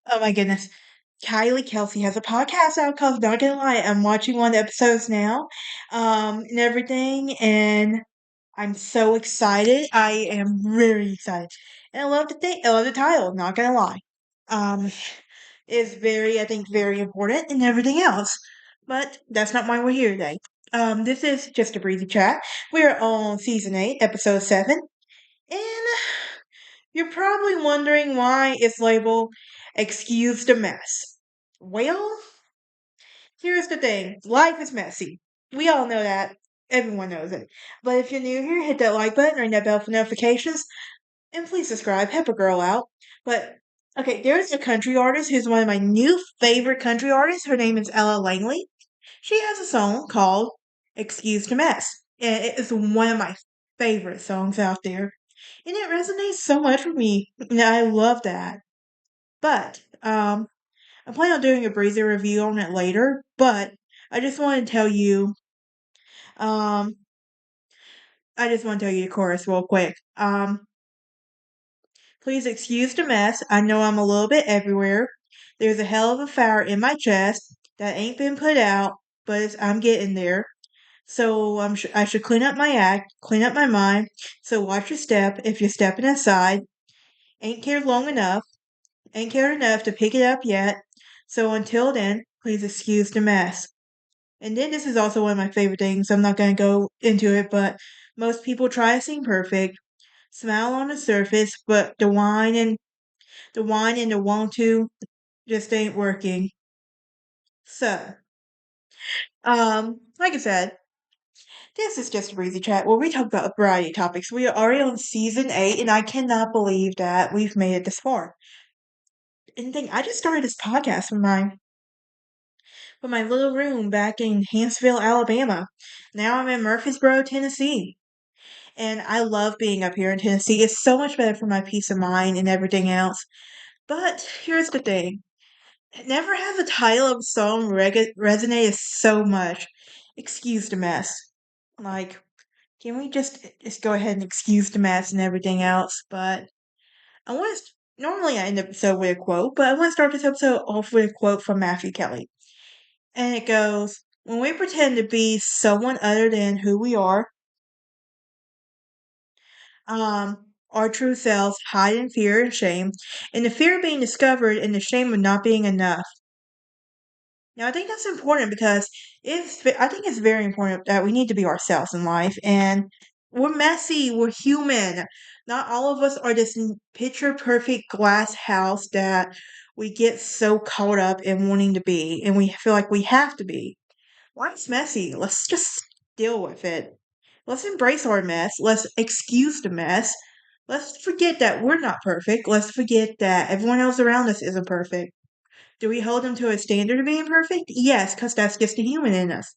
Oh my goodness. Kylie Kelsey has a podcast out called Not Gonna Lie. I'm watching one of the episodes now, and everything, and I'm so excited. I am very excited. And I love the thing, I love the title, Not Gonna Lie. Um, is very, I think, very important and everything else. But that's not why we're here today. This is just a breezy chat. We're on season 8, episode 7, and you're probably wondering why it's labeled Excuse the Mess. Well, here's the thing life is messy. We all know that. Everyone knows it. But if you're new here, hit that like button, ring that bell for notifications, and please subscribe. Help a girl out. But, okay, there's a country artist who's one of my new favorite country artists. Her name is Ella Langley. She has a song called Excuse the Mess. And it is one of my favorite songs out there. And it resonates so much with me. And I love that. But I plan on doing a breezy review on it later, but I just want to tell you um I just want to tell you the chorus real quick. Please excuse the mess. I know I'm a little bit everywhere. There's a hell of a fire in my chest that ain't been put out, but I'm getting there. So I should clean up my act, clean up my mind. So watch your step if you're stepping aside. Ain't cared long enough. Ain't cared enough to pick it up yet. So until then, please excuse the mess. And then this is also one of my favorite things. I'm not going to go into it, but most people try to seem perfect, smile on the surface, but the wine and the want to just ain't working. So, like I said, this is just a breezy chat where we talk about a variety of topics. We are already on season 8, and I cannot believe that we've made it this far. And think I just started this podcast from my little room back in Hanceville, Alabama. Now I'm in Murfreesboro, Tennessee. And I love being up here in Tennessee. It's so much better for my peace of mind and everything else. But here's the thing. Never has the title of a song resonated so much. Excuse the mess. Like, can we just go ahead and excuse the mess and everything else? But I want to. Normally, I end the episode with a quote, but I want to start this episode off with a quote from Matthew Kelly. And it goes, when we pretend to be someone other than who we are, our true selves hide in fear and shame, and the fear of being discovered and the shame of not being enough. Now, I think that's important because I think it's very important that we need to be ourselves in life, and we're messy, we're human. Not all of us are this picture perfect glass house that we get so caught up in wanting to be, and we feel like we have to be. Life's messy. Let's just deal with it. Let's embrace our mess. Let's excuse the mess. Let's forget that we're not perfect. Let's forget that everyone else around us isn't perfect. Do we hold them to a standard of being perfect? Yes, because that's just the human in us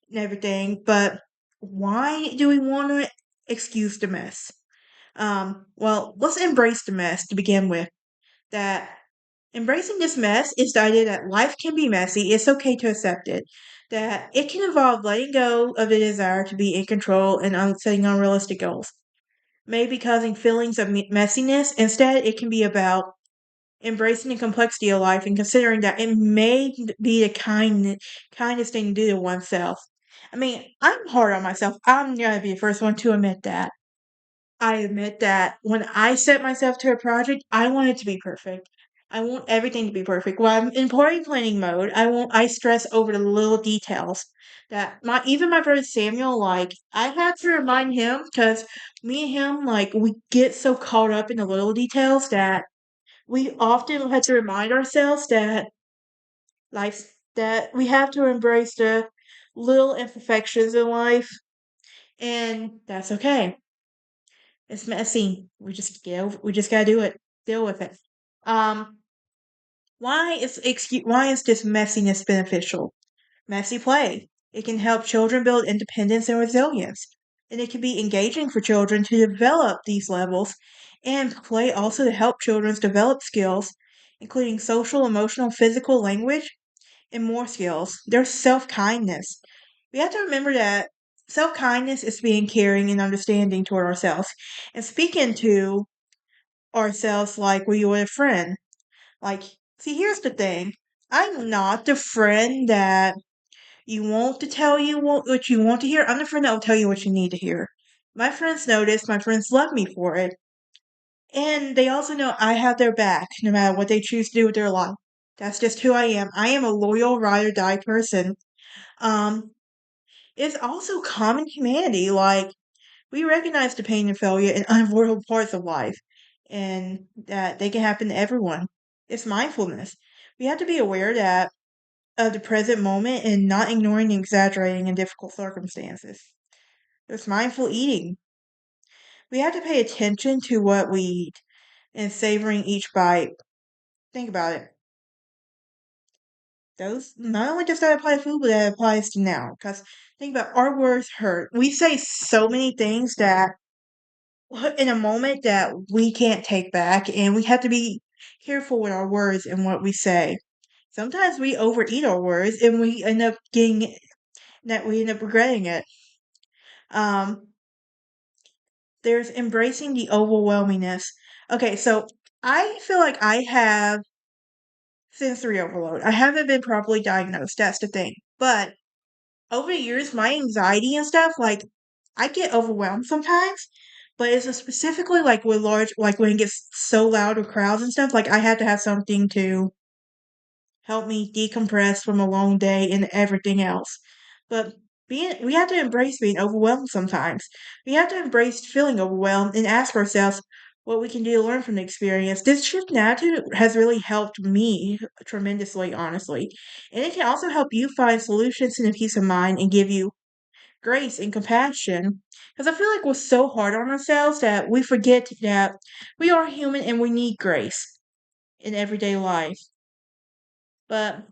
and everything. But why do we want to excuse the mess? Well, let's embrace the mess to begin with. That embracing this mess is the idea that life can be messy. It's okay to accept it. That it can involve letting go of the desire to be in control and setting unrealistic goals. Maybe causing feelings of messiness. Instead, it can be about embracing the complexity of life and considering that it may be the kindest thing to do to oneself. I mean, I'm hard on myself. I'm going to be the first one to admit that. I admit that when I set myself to a project, I want it to be perfect. I want everything to be perfect. When I'm in party planning mode, I stress over the little details. That my brother Samuel, like, I had to remind him because me and him, like, we get so caught up in the little details that we often had to remind ourselves that that we have to embrace the little imperfections in life, and that's okay. It's messy. We just gotta do it. Deal with it. Um, why is this messiness beneficial? Messy play. It can help children build independence and resilience. And it can be engaging for children to develop these levels. And play also to help children develop skills, including social, emotional, physical, language, and more skills. There's self kindness. We have to remember that self kindness is being caring and understanding toward ourselves. And speaking to ourselves like we would a friend. Like, see, here's the thing. I'm not the friend that you want to tell you what you want to hear. I'm the friend that will tell you what you need to hear. My friends know this. My friends love me for it. And they also know I have their back no matter what they choose to do with their life. That's just who I am. I am a loyal ride or die person. Um, it's also common humanity. Like, we recognize the pain and failure in unavoidable parts of life and that they can happen to everyone. It's mindfulness. We have to be aware that of the present moment and not ignoring and exaggerating in difficult circumstances. There's mindful eating. We have to pay attention to what we eat and savoring each bite. Think about it. Those not only does that apply to food, but that applies to now. Because think about our words hurt. We say so many things that in a moment that we can't take back, and we have to be careful with our words and what we say. Sometimes we overeat our words, and we end up regretting it. Um, there's embracing the overwhelmingness. Okay, so I feel like I have sensory overload. I haven't been properly diagnosed. That's the thing. But over the years, my anxiety and stuff, like, I get overwhelmed sometimes. But it's specifically like with large, like when it gets so loud with crowds and stuff, like I have to have something to help me decompress from a long day and everything else. But we have to embrace being overwhelmed sometimes. We have to embrace feeling overwhelmed and ask ourselves what we can do to learn from the experience. This shift in attitude has really helped me tremendously, honestly. And it can also help you find solutions and a peace of mind and give you grace and compassion. Because I feel like we're so hard on ourselves that we forget that we are human and we need grace in everyday life. But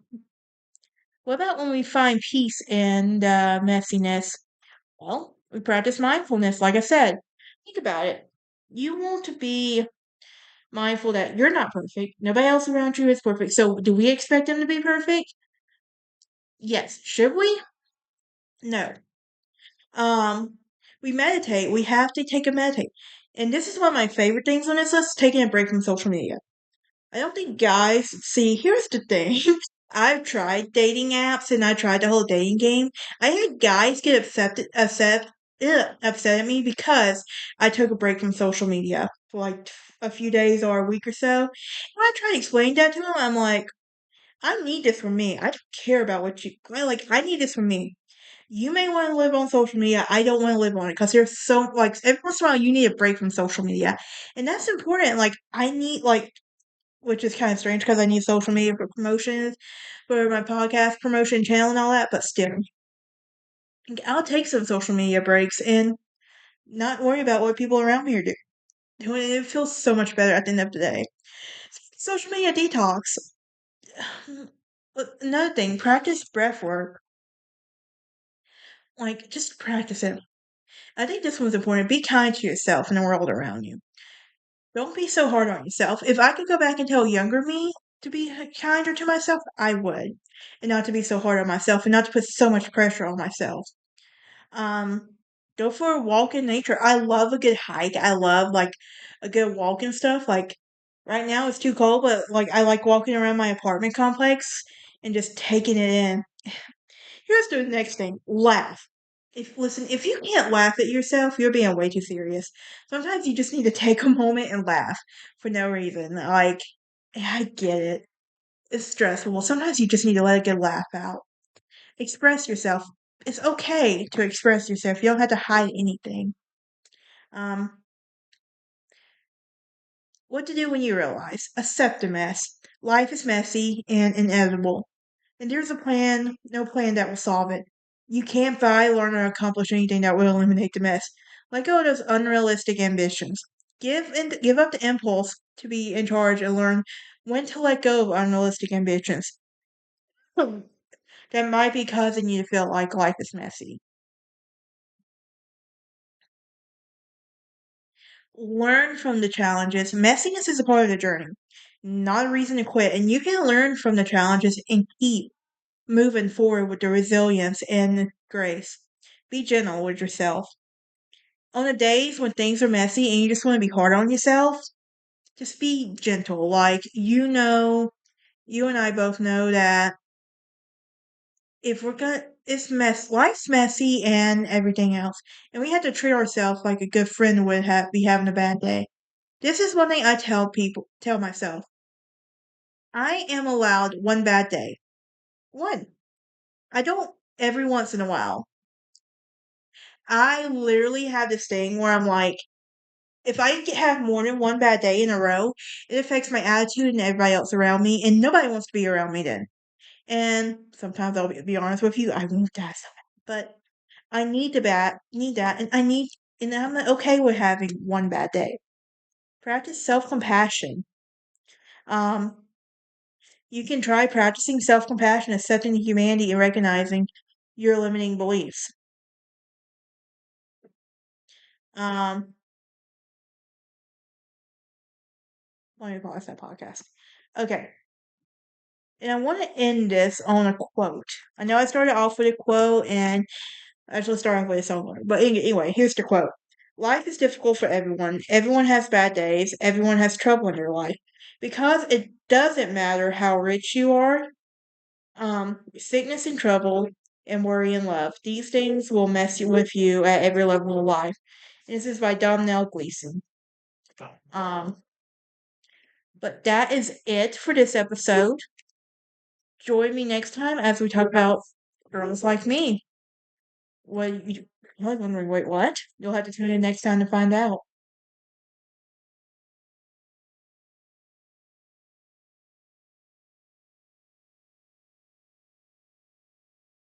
what about when we find peace in the messiness? Well, we practice mindfulness, like I said. Think about it. You want to be mindful that you're not perfect. Nobody else around you is perfect. So, do we expect them to be perfect? Yes. Should we? No. Um, we meditate. We have to take a meditate. And this is one of my favorite things on this list, taking a break from social media. I don't think guys see, here's the thing. I've tried dating apps and I tried the whole dating game. I had guys get upset at me because I took a break from social media for like a few days or a week or so. And I tried to explain that to him. I'm like, I need this for me. I don't care about what you like. I need this for me. You may want to live on social media. I don't want to live on it because there's so like every once in a while you need a break from social media, and that's important. Like I need like which is kind of strange because I need social media for promotions, for my podcast promotion channel and all that. But still, I'll take some social media breaks and not worry about what people around me are doing. It feels so much better at the end of the day. Social media detox. Another thing, practice breath work. Like, just practice it. I think this one's important. Be kind to yourself and the world around you. Don't be so hard on yourself. If I could go back and tell younger me to be kinder to myself, I would. And not to be so hard on myself and not to put so much pressure on myself. Um, go for a walk in nature. I love a good hike. I love like a good walk and stuff. Like right now it's too cold, but like I like walking around my apartment complex and just taking it in. Here's the next thing. Laugh. If you can't laugh at yourself, you're being way too serious. Sometimes you just need to take a moment and laugh for no reason. Like, I get it. It's stressful. Sometimes you just need to let a good laugh out. Express yourself. It's okay to express yourself. You don't have to hide anything. Um, what to do when you realize? Accept the mess. Life is messy and inevitable. And there's a plan, no plan that will solve it. You can't buy, learn, or accomplish anything that will eliminate the mess. Let go of those unrealistic ambitions. Give up the impulse to be in charge and learn when to let go of unrealistic ambitions. That might be causing you to feel like life is messy. Learn from the challenges. Messiness is a part of the journey, not a reason to quit. And you can learn from the challenges and keep moving forward with the resilience and grace. Be gentle with yourself. On the days when things are messy and you just want to be hard on yourself, just be gentle. Like, you and I both know that if we're gonna, life's messy and everything else, and we have to treat ourselves like a good friend would be having a bad day. This is one thing I tell myself. I am allowed one bad day. One. I don't every once in a while. I literally have this thing where I'm like, if have more than one bad day in a row, it affects my attitude and everybody else around me, and nobody wants to be around me then. And sometimes I'll be honest with you, I want that, but I need that, and I'm okay with having one bad day. Practice self compassion. Um, you can try practicing self compassion, accepting humanity, and recognizing your limiting beliefs. Um, Let me pause that podcast. Okay. And I want to end this on a quote. I know I started off with a quote and I actually started off with a song. But anyway, here's the quote. Life is difficult for everyone. Everyone has bad days. Everyone has trouble in their life. Because it doesn't matter how rich you are, sickness and trouble and worry and love. These things will mess with you at every level of life. And this is by Domhnall Gleeson. Um, but that is it for this episode. Join me next time as we talk about girls like me. What you're probably wondering, wait, what? You'll have to tune in next time to find out.